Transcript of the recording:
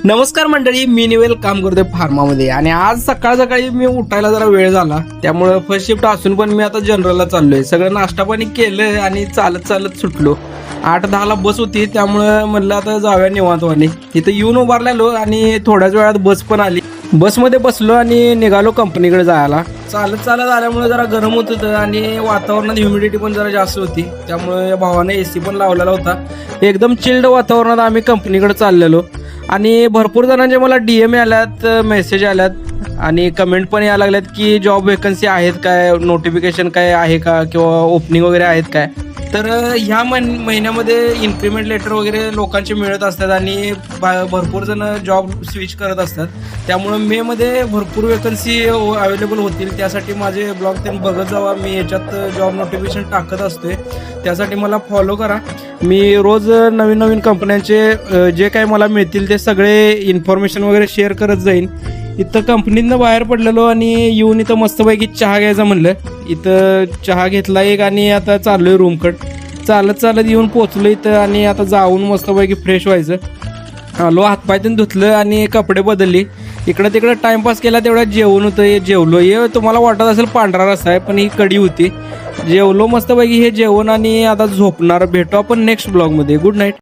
नमस्कार मंडळी, मी निवेल काम करतोय फार्मामध्ये आणि आज सकाळ सकाळी मी उठायला जरा वेळ झाला, त्यामुळे फर्स्ट शिफ्ट असून पण मी आता जनरलला चाललोय. सगळं नाश्ता पाणी केलं आणि चालत चालत सुटलो. 8-10 ला बस होती, त्यामुळे म्हणलं आता जाऊया निवांतवानी. इथं येऊन उभारलेलो आणि थोड्याच वेळात बस पण आली. बसमध्ये बसलो आणि निघालो कंपनीकडे जायला. चालत चालत आल्यामुळे जरा गरम होत होतं आणि वातावरणात ह्युमिडिटी पण जरा जास्त होती, त्यामुळे या भावाने एसी पण लावलेला होता. एकदम चिल्ड वातावरणात आम्ही कंपनीकडे चाललेलो आणि भरपूर जणांचे मला DM आल्यात, मेसेज आल्यात आणि कमेंट पण यायला लागल्यात की जॉब वेकन्सी आहेत काय, नोटिफिकेशन काय आहे का, किंवा ओपनिंग वगैरे आहेत काय. तर ह्या महिन्यामध्ये इन्क्रीमेंट लेटर वगैरे लोकांचे मिळत असतात आणि भरपूर जण जॉब स्विच करत असतात. त्यामुळे मेमध्ये भरपूर वेकन्सी अवेलेबल होतील. त्यासाठी माझे ब्लॉग त्यांनी बघत जावा. मी याच्यात जॉब नोटिफिकेशन टाकत असतोय, त्यासाठी मला फॉलो करा. मी रोज नवीन नवीन कंपन्यांचे जे काही मला मिळतील ते सगळे इन्फॉर्मेशन वगैरे शेअर करत जाईन. इथं कंपनीतनं बाहेर पडलेलो आणि येऊन इथं मस्तपैकी चहा घ्यायचा म्हणलं. इथं चहा घेतला एक आणि आता चाललोय रूमकडं. चालत चालत येऊन पोचलो इथं आणि आता जाऊन मस्तपैकी फ्रेश व्हायचं. आलो, हातपाय धुतलं आणि कपडे बदलली. इकडं तिकडं टाइमपास केला, तेवढ्यात जेवण होतं, जेवलो. हे तुम्हाला वाटत असेल पांढरा रस्सा आहे, पण ही कढी होती. जेवलो मस्तपैकी हे जेवण आणि आता झोपणार. भेटू आपण नेक्स्ट ब्लॉगमध्ये. Good night.